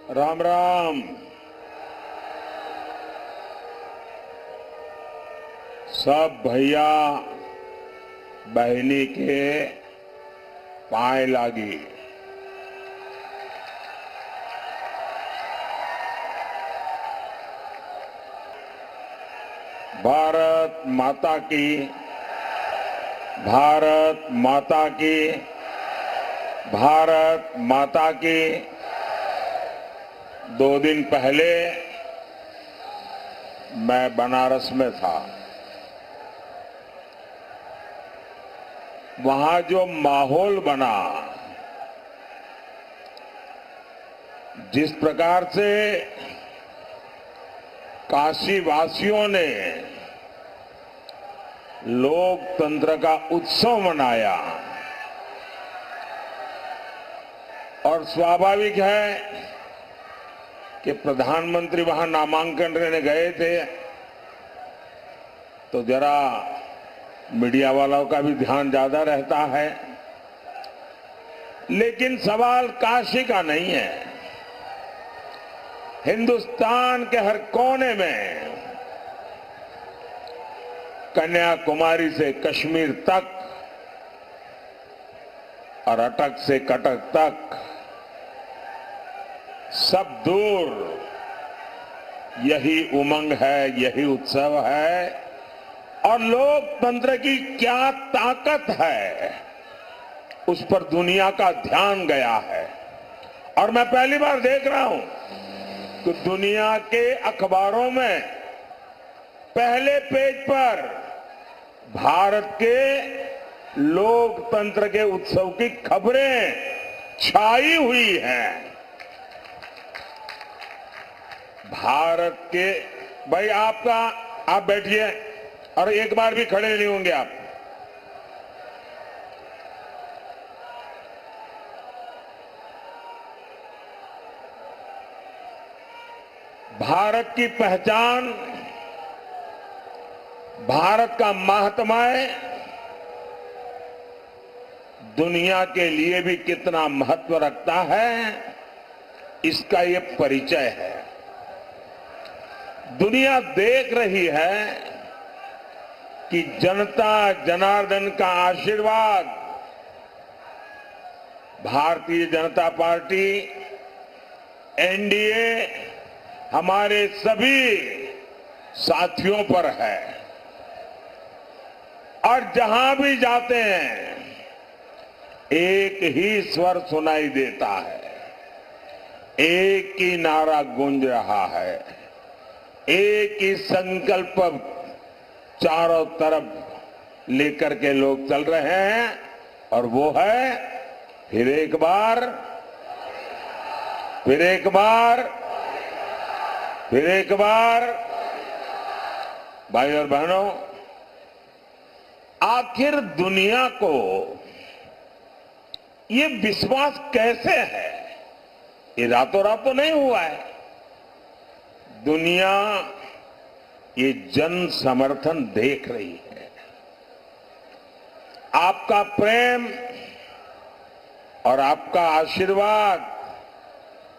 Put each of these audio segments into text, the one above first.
राम राम। सब भैया बहनी के पाए लागी। भारत माता की, भारत माता की, भारत माता की। 2 दिन पहले मैं बनारस में था। वहां जो माहौल बना, जिस प्रकार से काशी वासियों ने लोकतंत्र का उत्सव मनाया, और स्वाभाविक है कि प्रधानमंत्री वहां नामांकन लेने गए थे तो जरा मीडिया वालों का भी ध्यान ज्यादा रहता है। लेकिन सवाल काशी का नहीं है। हिंदुस्तान के हर कोने में, कन्याकुमारी से कश्मीर तक और अटक से कटक तक, सब दूर यही उमंग है, यही उत्सव है। और लोकतंत्र की क्या ताकत है, उस पर दुनिया का ध्यान गया है। और मैं पहली बार देख रहा हूं कि दुनिया के अखबारों में पहले पेज पर भारत के लोकतंत्र के उत्सव की खबरें छाई हुई हैं। भारत के, भाई आप बैठिए और एक बार भी खड़े नहीं होंगे आप। भारत की पहचान, भारत का महात्म्य दुनिया के लिए भी कितना महत्व रखता है, इसका ये परिचय है। दुनिया देख रही है कि जनता जनार्दन का आशीर्वाद भारतीय जनता पार्टी, एनडीए, हमारे सभी साथियों पर है। और जहां भी जाते हैं एक ही स्वर सुनाई देता है, एक ही नारा गूंज रहा है, एक ही संकल्प चारों तरफ लेकर के लोग चल रहे हैं, और वो है फिर एक बार, फिर एक बार, फिर एक बार। भाई और बहनों, आखिर दुनिया को ये विश्वास कैसे है? ये रातों रात तो नहीं हुआ है। दुनिया ये जन समर्थन देख रही है। आपका प्रेम और आपका आशीर्वाद,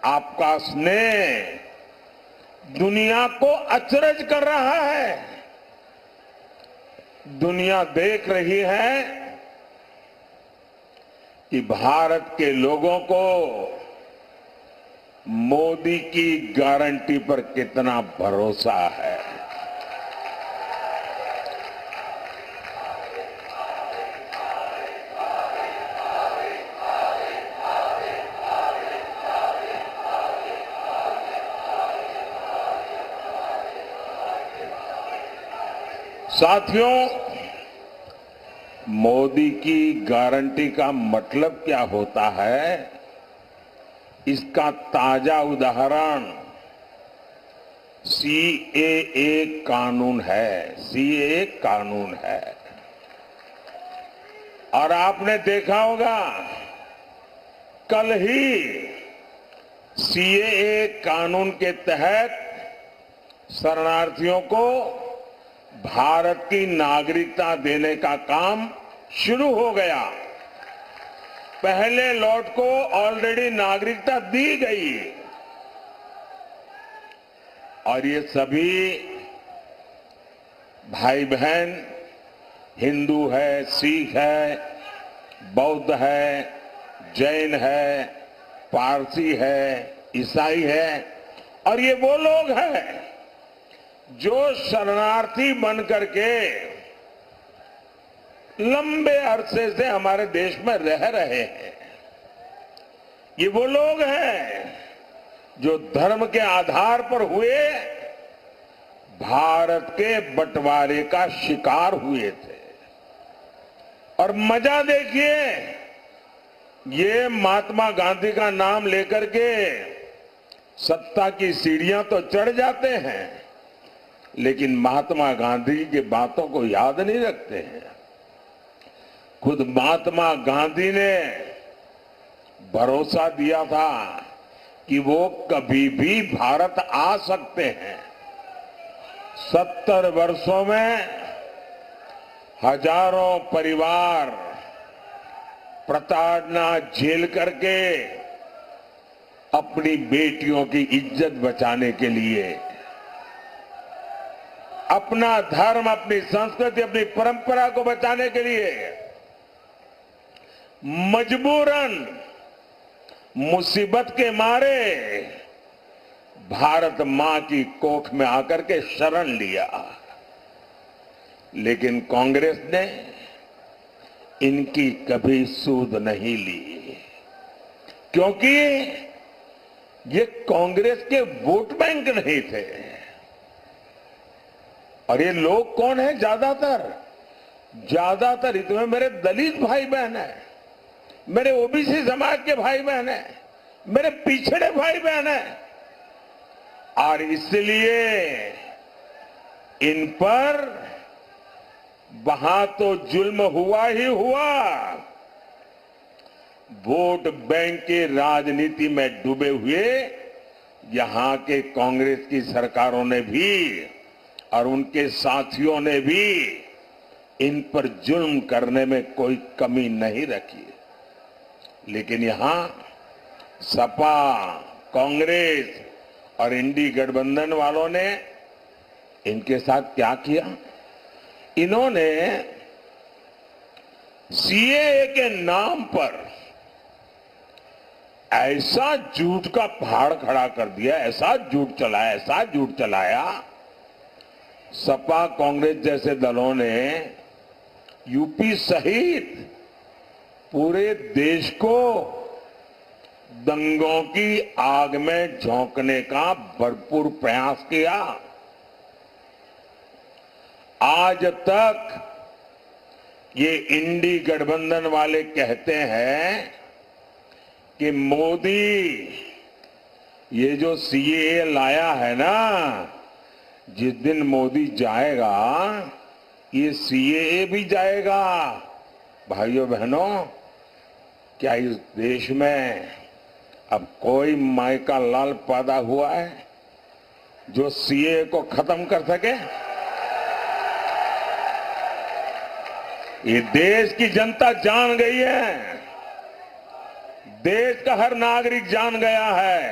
आपका स्नेह दुनिया को अचरज कर रहा है। दुनिया देख रही है कि भारत के लोगों को मोदी की गारंटी पर कितना भरोसा है। साथियों, मोदी की गारंटी का मतलब क्या होता है, इसका ताजा उदाहरण सीएए कानून है। सीएए कानून है। और आपने देखा होगा, कल ही सीएए कानून के तहत शरणार्थियों को भारत की नागरिकता देने का काम शुरू हो गया। पहले लॉट को ऑलरेडी नागरिकता दी गई, और ये सभी भाई बहन हिंदू है, सिख है, बौद्ध है, जैन है, पारसी है, ईसाई है, और ये वो लोग हैं जो शरणार्थी बन करके लंबे अरसे से हमारे देश में रह रहे हैं। ये वो लोग हैं जो धर्म के आधार पर हुए भारत के बंटवारे का शिकार हुए थे। और मजा देखिए, ये महात्मा गांधी का नाम लेकर के सत्ता की सीढ़ियां तो चढ़ जाते हैं, लेकिन महात्मा गांधी की बातों को याद नहीं रखते हैं। खुद महात्मा गांधी ने भरोसा दिया था कि वो कभी भी भारत आ सकते हैं। 70 वर्षों में हजारों परिवार प्रताड़ना झेल करके अपनी बेटियों की इज्जत बचाने के लिए, अपना धर्म, अपनी संस्कृति, अपनी परंपरा को बचाने के लिए मजबूरन मुसीबत के मारे भारत मां की कोख में आकर के शरण लिया। लेकिन कांग्रेस ने इनकी कभी सूध नहीं ली, क्योंकि ये कांग्रेस के वोट बैंक नहीं थे। और ये लोग कौन है? ज्यादातर इसमें मेरे दलित भाई बहन है, मेरे ओबीसी समाज के भाई बहन है, मेरे पिछड़े भाई बहन है। और इसलिए इन पर वहां तो जुल्म हुआ ही हुआ, वोट बैंक की राजनीति में डूबे हुए यहां के कांग्रेस की सरकारों ने भी और उनके साथियों ने भी इन पर जुल्म करने में कोई कमी नहीं रखी। लेकिन यहां सपा, कांग्रेस और इंडी गठबंधन वालों ने इनके साथ क्या किया? इन्होंने सीएए के नाम पर ऐसा झूठ का पहाड़ खड़ा कर दिया, ऐसा झूठ चलाया। सपा, कांग्रेस जैसे दलों ने यूपी सहित पूरे देश को दंगों की आग में झोंकने का भरपूर प्रयास किया। आज तक ये इंडी गठबंधन वाले कहते हैं कि मोदी ये जो सीएए लाया है ना, जिस दिन मोदी जाएगा ये सीएए भी जाएगा। भाइयों बहनों, क्या इस देश में अब कोई माई का लाल पैदा हुआ है जो सीएए को खत्म कर सके? ये देश की जनता जान गई है, देश का हर नागरिक जान गया है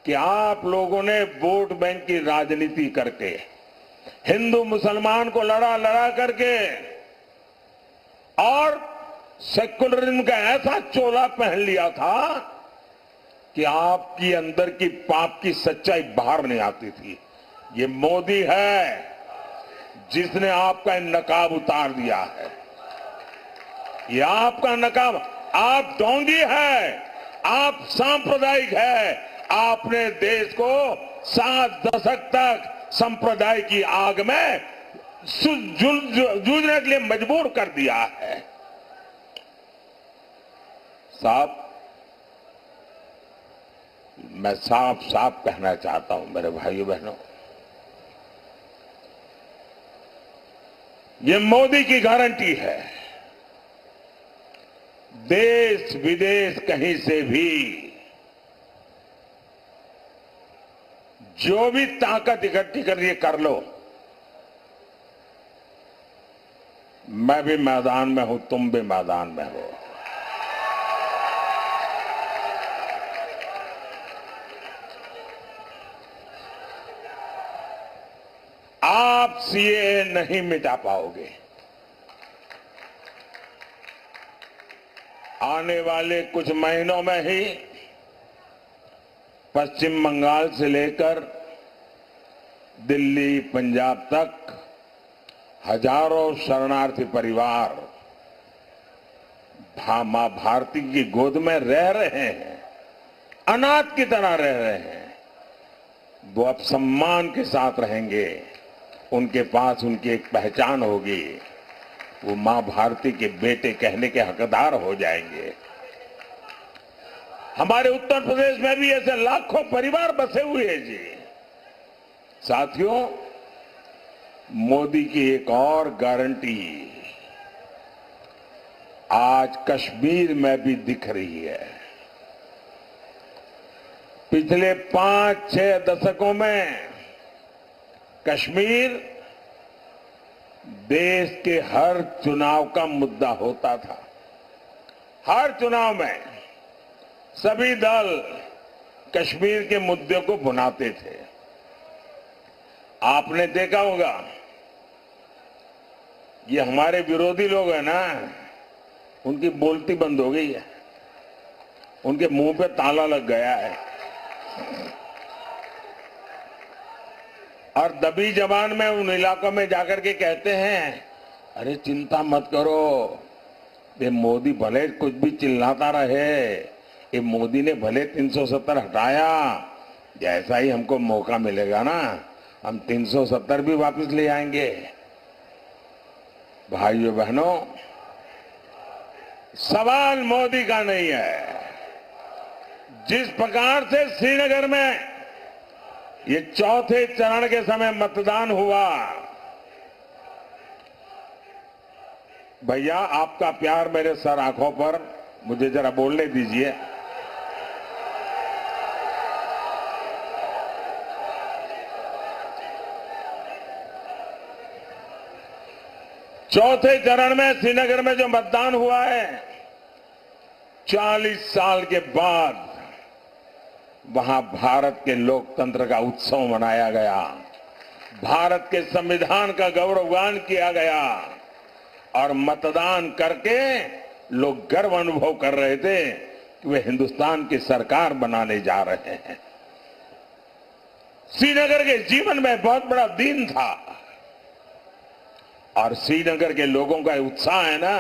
कि आप लोगों ने वोट बैंक की राजनीति करके हिंदू मुसलमान को लड़ा करके और सेकुलरिज्म का ऐसा चोला पहन लिया था कि आपकी अंदर की पाप की सच्चाई बाहर नहीं आती थी। ये मोदी है जिसने आपका नकाब उतार दिया है। ये आपका नकाब, आप ढोंगी है, आप सांप्रदायिक है। आपने देश को 7 दशक तक संप्रदाय की आग में जूझने के लिए मजबूर कर दिया है। साहब, मैं साफ कहना चाहता हूं मेरे भाइयों बहनों, ये मोदी की गारंटी है। देश विदेश कहीं से भी जो भी ताकत इकट्ठी कर रही है कर लो। मैं भी मैदान में हूं, तुम भी मैदान में हो। आप सीएए नहीं मिटा पाओगे। आने वाले कुछ महीनों में ही पश्चिम बंगाल से लेकर दिल्ली, पंजाब तक हजारों शरणार्थी परिवार मां भारती की गोद में रह रहे हैं, अनाथ की तरह रह रहे हैं। वो अब सम्मान के साथ रहेंगे, उनके पास उनकी एक पहचान होगी, वो मां भारती के बेटे कहने के हकदार हो जाएंगे। हमारे उत्तर प्रदेश में भी ऐसे लाखों परिवार बसे हुए हैं जी। साथियों, मोदी की एक और गारंटी आज कश्मीर में भी दिख रही है। पिछले 5-6 दशकों में कश्मीर देश के हर चुनाव का मुद्दा होता था। हर चुनाव में सभी दल कश्मीर के मुद्दे को भुनाते थे। आपने देखा होगा, ये हमारे विरोधी लोग हैं ना, उनकी बोलती बंद हो गई है, उनके मुंह पे ताला लग गया है और दबी जबान में उन इलाकों में जाकर के कहते हैं, अरे चिंता मत करो, ये मोदी भले कुछ भी चिल्लाता रहे, ये मोदी ने भले 370 हटाया, जैसा ही हमको मौका मिलेगा ना हम 370 भी वापस ले आएंगे। भाइयों बहनों, सवाल मोदी का नहीं है। जिस प्रकार से श्रीनगर में ये चौथे चरण के समय मतदान हुआ, भैया आपका प्यार मेरे सर आंखों पर, मुझे जरा बोलने दीजिए। चौथे चरण में श्रीनगर में जो मतदान हुआ है, 40 साल के बाद वहां भारत के लोकतंत्र का उत्सव मनाया गया, भारत के संविधान का गौरवगान किया गया और मतदान करके लोग गर्व अनुभव कर रहे थे कि वे हिंदुस्तान की सरकार बनाने जा रहे हैं। श्रीनगर के जीवन में बहुत बड़ा दिन था और श्रीनगर के लोगों का उत्साह है ना,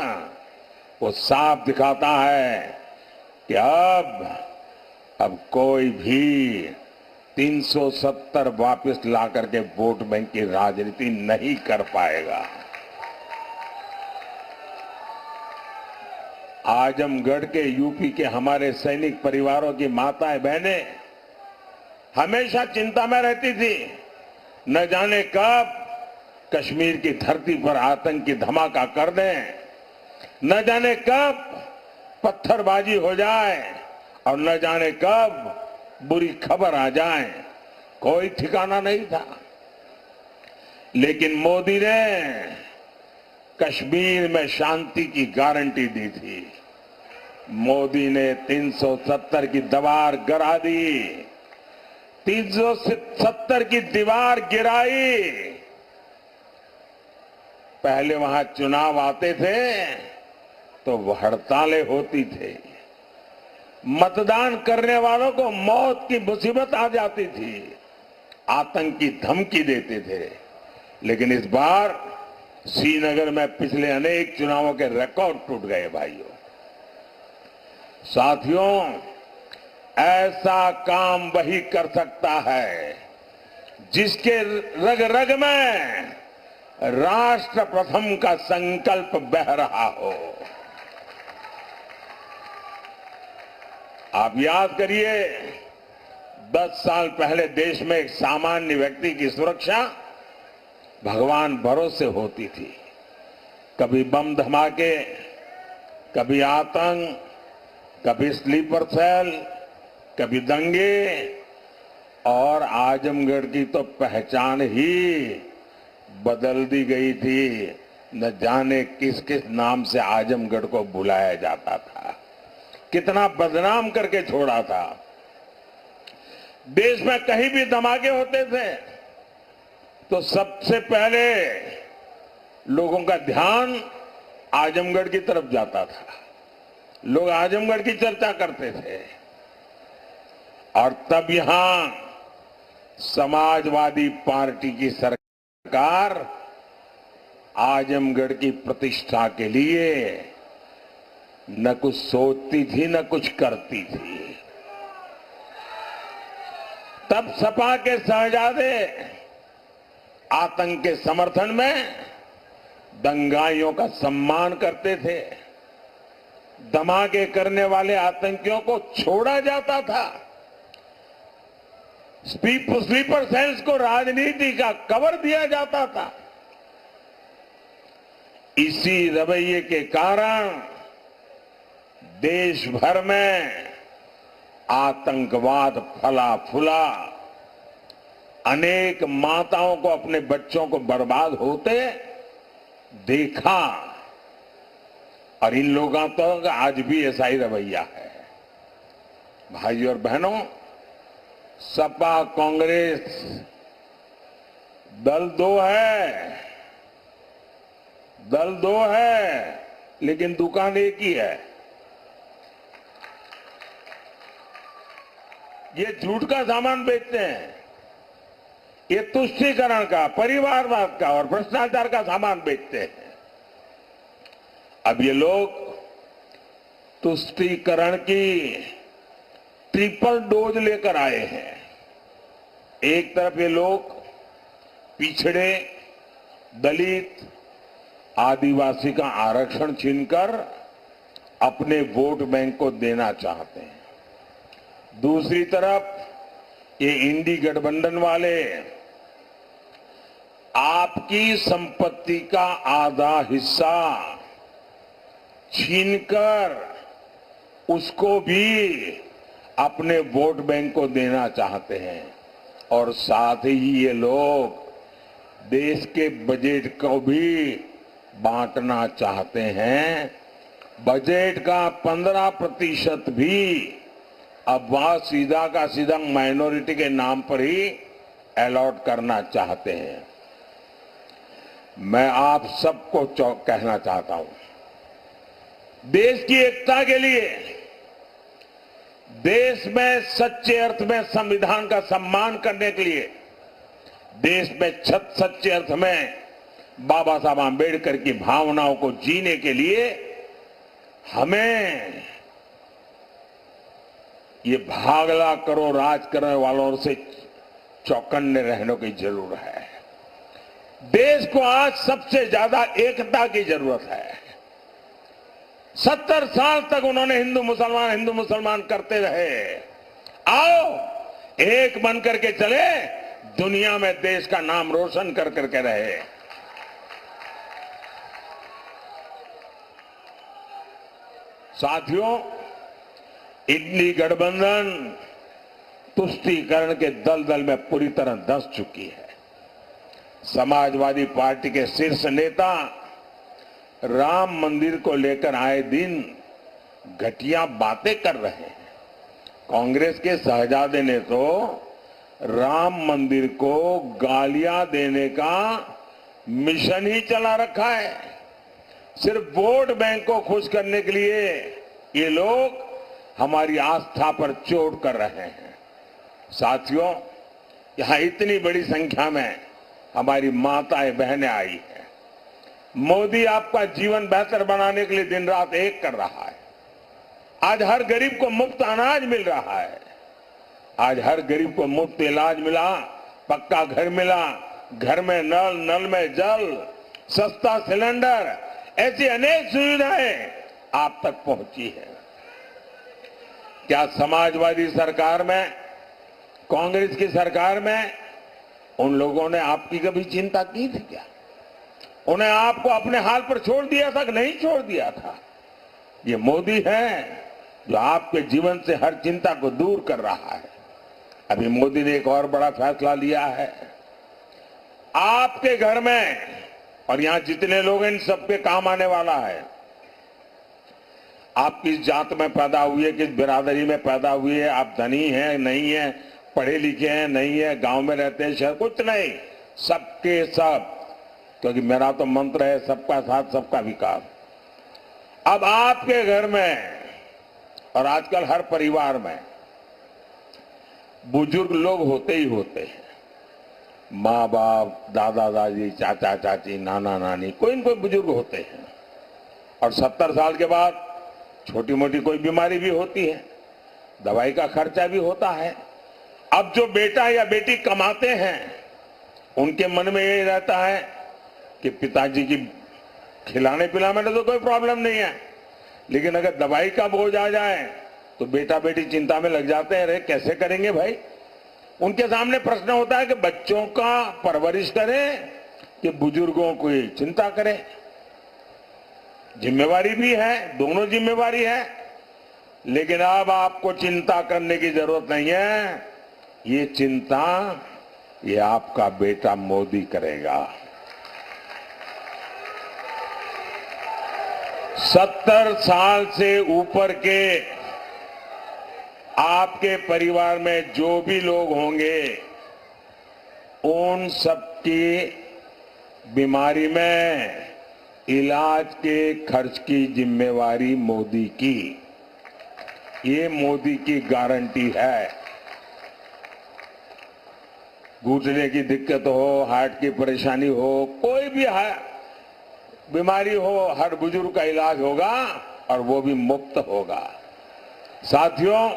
वो साफ दिखाता है कि अब कोई भी 370 वापस ला करके वोट बैंक की राजनीति नहीं कर पाएगा। आजमगढ़ के यूपी के हमारे सैनिक परिवारों की माताएं बहनें हमेशा चिंता में रहती थी, न जाने कब कश्मीर की धरती पर आतंकी धमाका कर दें, न जाने कब पत्थरबाजी हो जाए और न जाने कब बुरी खबर आ जाए, कोई ठिकाना नहीं था। लेकिन मोदी ने कश्मीर में शांति की गारंटी दी थी। मोदी ने 370 की दीवार गिरा दी, 370 की दीवार गिराई। पहले वहां चुनाव आते थे तो हड़तालें होती थे, मतदान करने वालों को मौत की मुसीबत आ जाती थी, आतंकी धमकी देते थे। लेकिन इस बार श्रीनगर में पिछले अनेक चुनावों के रिकॉर्ड टूट गए। भाइयों साथियों, ऐसा काम वही कर सकता है जिसके रग रग में राष्ट्र प्रथम का संकल्प बह रहा हो। आप याद करिए, 10 साल पहले देश में एक सामान्य व्यक्ति की सुरक्षा भगवान भरोसे होती थी। कभी बम धमाके, कभी आतंक, कभी स्लीपर सेल, कभी दंगे, और आजमगढ़ की तो पहचान ही बदल दी गई थी। न जाने किस किस नाम से आजमगढ़ को बुलाया जाता था, कितना बदनाम करके छोड़ा था। देश में कहीं भी धमाके होते थे तो सबसे पहले लोगों का ध्यान आजमगढ़ की तरफ जाता था। लोग आजमगढ़ की चर्चा करते थे और तब यहां समाजवादी पार्टी की सरकार आजमगढ़ की प्रतिष्ठा के लिए न कुछ सोचती थी न कुछ करती थी। तब सपा के शहजादे आतंक के समर्थन में दंगाइयों का सम्मान करते थे। धमाके करने वाले आतंकियों को छोड़ा जाता था। स्लीपर सेल्स को राजनीति का कवर दिया जाता था। इसी रवैये के कारण देश भर में आतंकवाद फला फूला। अनेक माताओं को अपने बच्चों को बर्बाद होते देखा और इन लोगों तक आज भी ऐसा ही रवैया है। भाइयों और बहनों, सपा कांग्रेस दल दो है लेकिन दुकान एक ही है। ये झूठ का सामान बेचते हैं, ये तुष्टीकरण का, परिवारवाद का और भ्रष्टाचार का सामान बेचते हैं। अब ये लोग तुष्टीकरण की ट्रिपल डोज लेकर आए हैं। एक तरफ ये लोग पिछड़े, दलित, आदिवासी का आरक्षण छीनकर अपने वोट बैंक को देना चाहते हैं। दूसरी तरफ ये इंडी गठबंधन वाले आपकी संपत्ति का आधा हिस्सा छीनकर उसको भी अपने वोट बैंक को देना चाहते हैं और साथ ही ये लोग देश के बजट को भी बांटना चाहते हैं। बजट का 15% भी अब वह सीधा का सीधा माइनॉरिटी के नाम पर ही अलॉट करना चाहते हैं। मैं आप सबको कहना चाहता हूं, देश की एकता के लिए, देश में सच्चे अर्थ में संविधान का सम्मान करने के लिए, देश में सच्चे अर्थ में बाबा साहब आंबेडकर की भावनाओं को जीने के लिए हमें ये भागला करो राज करने वालों से चौकन्ने रहने की जरूरत है। देश को आज सबसे ज्यादा एकता की जरूरत है। 70 साल तक उन्होंने हिंदू मुसलमान करते रहे। आओ एक बन करके चले, दुनिया में देश का नाम रोशन कर करके रहे। साथियों, इंडी गठबंधन तुष्टीकरण के दलदल में पूरी तरह धंस चुकी है। समाजवादी पार्टी के शीर्ष नेता राम मंदिर को लेकर आए दिन घटिया बातें कर रहे हैं। कांग्रेस के शहजादे ने तो राम मंदिर को गालियां देने का मिशन ही चला रखा है। सिर्फ वोट बैंक को खुश करने के लिए ये लोग हमारी आस्था पर चोट कर रहे हैं। साथियों, यहां इतनी बड़ी संख्या में हमारी माताएं बहनें आई हैं। मोदी आपका जीवन बेहतर बनाने के लिए दिन रात एक कर रहा है। आज हर गरीब को मुफ्त अनाज मिल रहा है। आज हर गरीब को मुफ्त इलाज मिला, पक्का घर मिला, घर में नल, नल में जल, सस्ता सिलेंडर, ऐसी अनेक सुविधाएं आप तक पहुंची है। क्या समाजवादी सरकार में, कांग्रेस की सरकार में उन लोगों ने आपकी कभी चिंता की थी क्या? उन्हें आपको अपने हाल पर छोड़ दिया था कि नहीं छोड़ दिया था? ये मोदी है जो आपके जीवन से हर चिंता को दूर कर रहा है। अभी मोदी ने एक और बड़ा फैसला लिया है। आपके घर में और यहां जितने लोग हैं इन सबके काम आने वाला है। आप किस जात में पैदा हुए, किस बिरादरी में पैदा हुए, आप धनी हैं नहीं है, पढ़े लिखे हैं नहीं है, गांव में रहते हैं शहर, कुछ नहीं, सबके सब, क्योंकि मेरा तो मंत्र है सबका साथ सबका विकास। अब आपके घर में और आजकल हर परिवार में बुजुर्ग लोग होते ही होते हैं। माँ बाप, दादा दादी, चाचा चाची, नाना नानी, कोई न कोई बुजुर्ग होते हैं। और 70 साल के बाद छोटी मोटी कोई बीमारी भी होती है, दवाई का खर्चा भी होता है। अब जो बेटा या बेटी कमाते हैं उनके मन में ये रहता है कि पिताजी की खिलाने पिलाने में तो कोई प्रॉब्लम नहीं है, लेकिन अगर दवाई का बोझ आ जाए तो बेटा बेटी चिंता में लग जाते हैं, अरे कैसे करेंगे भाई। उनके सामने प्रश्न होता है कि बच्चों का परवरिश करें कि बुजुर्गों की चिंता करें। जिम्मेवारी भी है, दोनों जिम्मेवारी है, लेकिन अब आपको चिंता करने की जरूरत नहीं है। ये चिंता ये आपका बेटा मोदी करेगा। 70 साल से ऊपर के आपके परिवार में जो भी लोग होंगे उन सबकी बीमारी में इलाज के खर्च की जिम्मेवारी मोदी की। ये मोदी की गारंटी है। घुटने की दिक्कत हो, हार्ट की परेशानी हो, कोई भी बीमारी हो, हर बुजुर्ग का इलाज होगा और वो भी मुफ्त होगा। साथियों,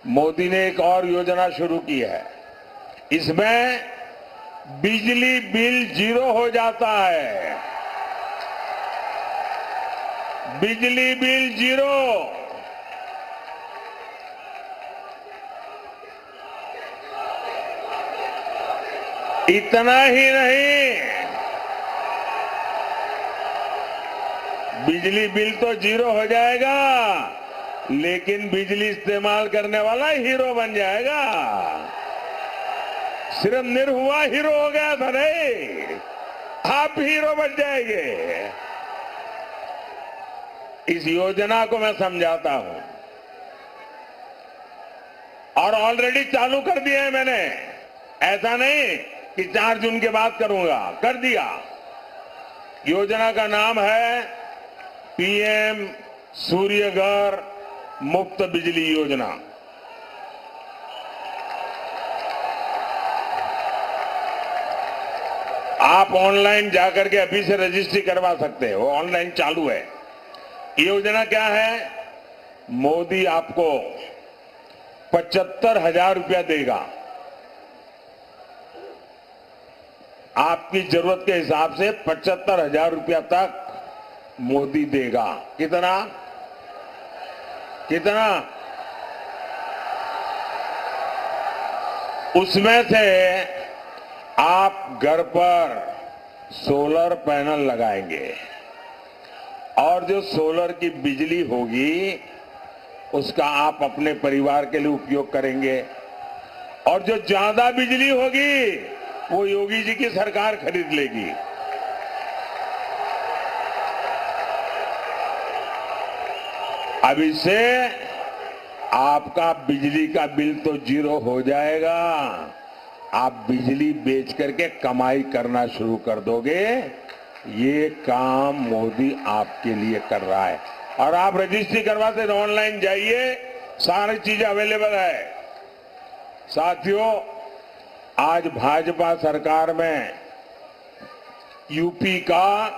मोदी ने एक और योजना शुरू की है। इसमें बिजली बिल 0 हो जाता है। बिजली बिल 0। इतना ही नहीं, बिजली बिल तो 0 हो जाएगा, लेकिन बिजली इस्तेमाल करने वाला हीरो बन जाएगा। सिर्फ निरहुआ हीरो हो गया था नहीं, आप हीरो बन जाएंगे। इस योजना को मैं समझाता हूं और ऑलरेडी चालू कर दिया है मैंने। ऐसा नहीं कि 4 जून के बाद करूंगा, कर दिया। योजना का नाम है पीएम सूर्य घर मुफ्त बिजली योजना। आप ऑनलाइन जाकर के अभी से रजिस्ट्री करवा सकते हैं, वो ऑनलाइन चालू है। ये योजना क्या है? मोदी आपको 75,000 रुपया देगा। आपकी जरूरत के हिसाब से 75,000 रुपया तक मोदी देगा। कितना कितना? उसमें से आप घर पर सोलर पैनल लगाएंगे और जो सोलर की बिजली होगी उसका आप अपने परिवार के लिए उपयोग करेंगे, और जो ज्यादा बिजली होगी वो योगी जी की सरकार खरीद लेगी। अब इससे आपका बिजली का बिल तो 0 हो जाएगा, आप बिजली बेच करके कमाई करना शुरू कर दोगे। ये काम मोदी आपके लिए कर रहा है। और आप रजिस्ट्री करवाते हैं, ऑनलाइन जाइए, सारी चीजें अवेलेबल है। साथियों, आज भाजपा सरकार में यूपी का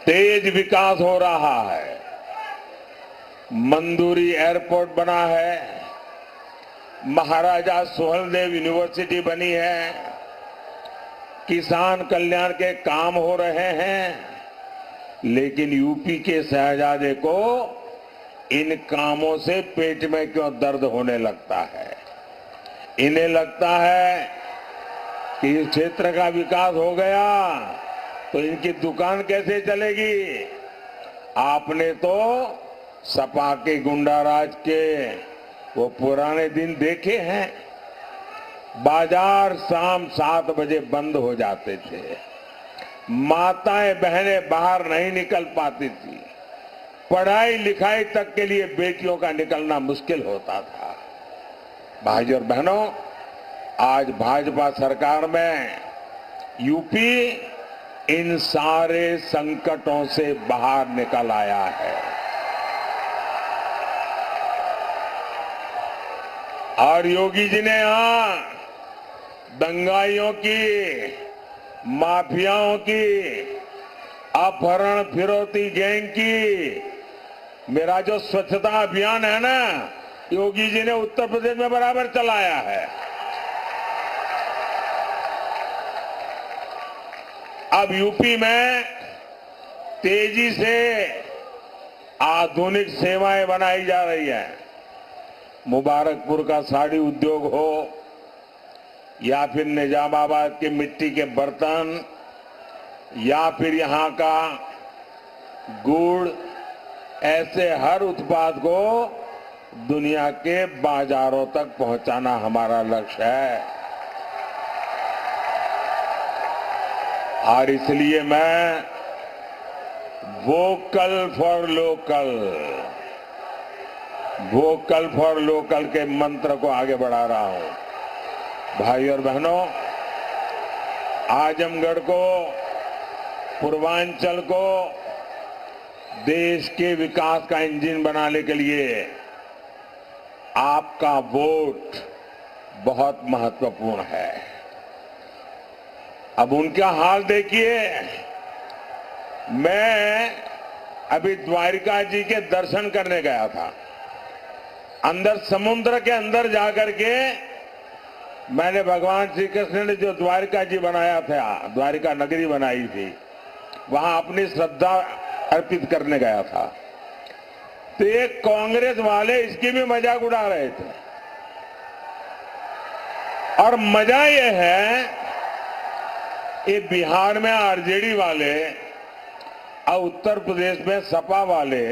तेज विकास हो रहा है। मंदुरी एयरपोर्ट बना है, महाराजा सुहेलदेव यूनिवर्सिटी बनी है, किसान कल्याण के काम हो रहे हैं। लेकिन यूपी के शहजादे को इन कामों से पेट में क्यों दर्द होने लगता है? इन्हें लगता है कि इस क्षेत्र का विकास हो गया तो इनकी दुकान कैसे चलेगी। आपने तो सपा के गुंडाराज के वो पुराने दिन देखे हैं। बाजार शाम 7 बजे बंद हो जाते थे, माताएं बहनें बाहर नहीं निकल पाती थी, पढ़ाई लिखाई तक के लिए बेटियों का निकलना मुश्किल होता था। भाइयों और बहनों, आज भाजपा सरकार में यूपी इन सारे संकटों से बाहर निकल आया है और योगी जी ने यहां दंगाइयों की, माफियाओं की, अपहरण फिरौती गैंग की, मेरा जो स्वच्छता अभियान है ना, योगी जी ने उत्तर प्रदेश में बराबर चलाया है। अब यूपी में तेजी से आधुनिक सेवाएं बनाई जा रही है। मुबारकपुर का साड़ी उद्योग हो या फिर निजामाबाद के मिट्टी के बर्तन या फिर यहां का गुड़, ऐसे हर उत्पाद को दुनिया के बाजारों तक पहुंचाना हमारा लक्ष्य है। और इसलिए मैं vocal for local, vocal for local के मंत्र को आगे बढ़ा रहा हूं। भाई और बहनों, आजमगढ़ को, पूर्वांचल को देश के विकास का इंजन बनाने के लिए आपका वोट बहुत महत्वपूर्ण है। अब उनका हाल देखिए। मैं अभी द्वारिका जी के दर्शन करने गया था। अंदर समुद्र के अंदर जाकर के मैंने भगवान श्री कृष्ण ने जो द्वारिका जी बनाया था, द्वारिका नगरी बनाई थी, वहां अपनी श्रद्धा अर्पित करने गया था। तो एक कांग्रेस वाले इसकी भी मजाक उड़ा रहे थे। और मजा यह है, ये बिहार में आरजेडी वाले और उत्तर प्रदेश में सपा वाले,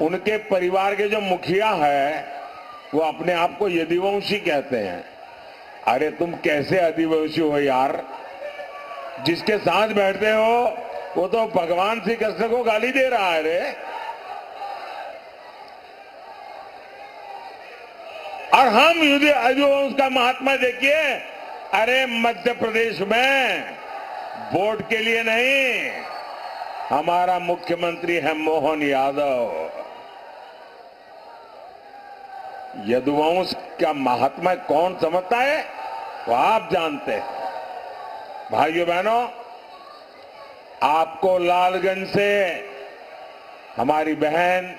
उनके परिवार के जो मुखिया है वो अपने आप को यदुवंशी कहते हैं। अरे तुम कैसे आदिवासी हो यार? जिसके साथ बैठते हो वो तो भगवान श्री कृष्ण को गाली दे रहा है रे। और हम यदुवंश का महात्मा देखिए। अरे मध्य प्रदेश में वोट के लिए नहीं, हमारा मुख्यमंत्री है मोहन यादव। यदुवंश का महात्मा कौन समझता है वो आप जानते हैं। भाइयों बहनों, आपको लालगंज से हमारी बहन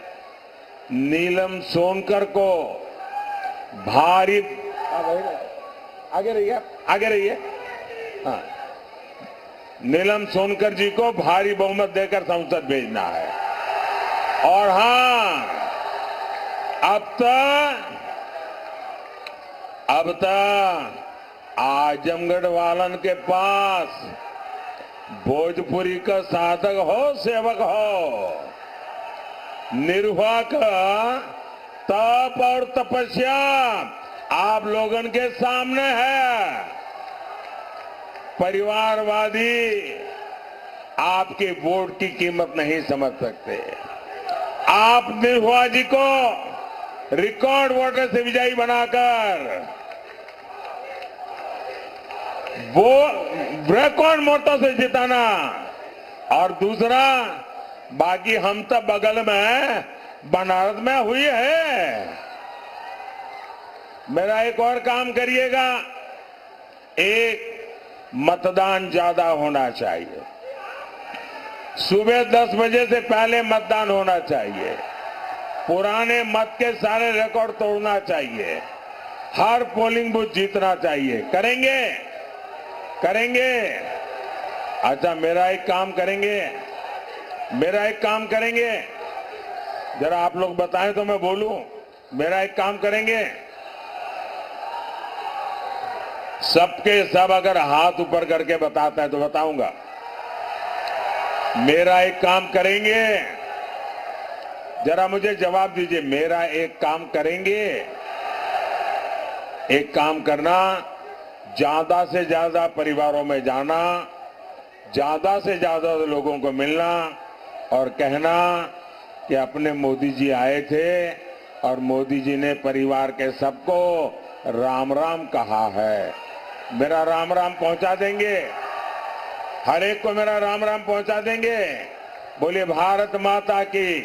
नीलम सोनकर को भारी, आगे रहिए, आगे रहिए, हाँ, नीलम सोनकर जी को भारी बहुमत देकर संसद भेजना है। और हाँ, अब तक आजमगढ़ वालन के पास भोजपुरी का साधक हो, सेवक हो, निर्वाह का तप और तपस्या आप लोगन के सामने है। परिवारवादी आपके वोट की कीमत नहीं समझ सकते। आप निर्भया जी को रिकॉर्ड वोटर से विजयी बनाकर वो रिकॉर्ड वोटों से जिताना। और दूसरा, बाकी हम तो बगल में बनारस में हुई है। मेरा एक और काम करिएगा, एक मतदान ज्यादा होना चाहिए। सुबह 10 बजे से पहले मतदान होना चाहिए। पुराने मत के सारे रिकॉर्ड तोड़ना चाहिए। हर पोलिंग बूथ जीतना चाहिए। करेंगे? करेंगे? अच्छा, मेरा एक काम करेंगे, जरा आप लोग बताएं तो मैं बोलूं। मेरा एक काम करेंगे, सबके सब अगर हाथ ऊपर करके बताता है तो बताऊंगा। मेरा एक काम करेंगे, जरा मुझे जवाब दीजिए। मेरा एक काम करेंगे? एक काम करना, ज्यादा से ज्यादा परिवारों में जाना, ज्यादा से ज्यादा लोगों को मिलना और कहना कि अपने मोदी जी आए थे, और मोदी जी ने परिवार के सबको राम राम कहा है। मेरा राम राम पहुंचा देंगे, हर एक को मेरा राम राम पहुंचा देंगे। बोलिए भारत माता की,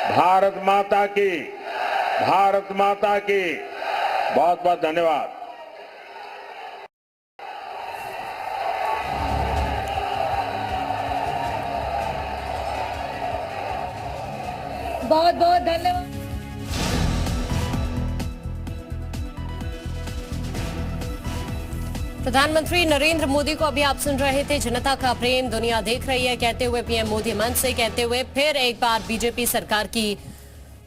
भारत माता की, भारत माता की। बहुत बहुत धन्यवाद। बहुत बहुत धन्यवाद। प्रधानमंत्री नरेंद्र मोदी को अभी आप सुन रहे थे। जनता का प्रेम दुनिया देख रही है कहते हुए पीएम मोदी मंच से कहते हुए फिर एक बार बीजेपी सरकार की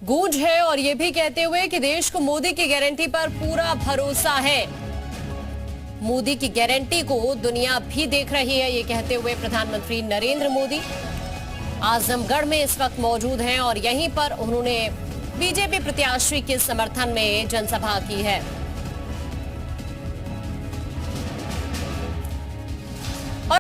गूंज है और ये भी कहते हुए कि देश को मोदी की गारंटी पर पूरा भरोसा है। मोदी की गारंटी को दुनिया भी देख रही है, ये कहते हुए प्रधानमंत्री नरेंद्र मोदी आजमगढ़ में इस वक्त मौजूद हैं और यहीं पर उन्होंने बीजेपी प्रत्याशी के समर्थन में जनसभा की है।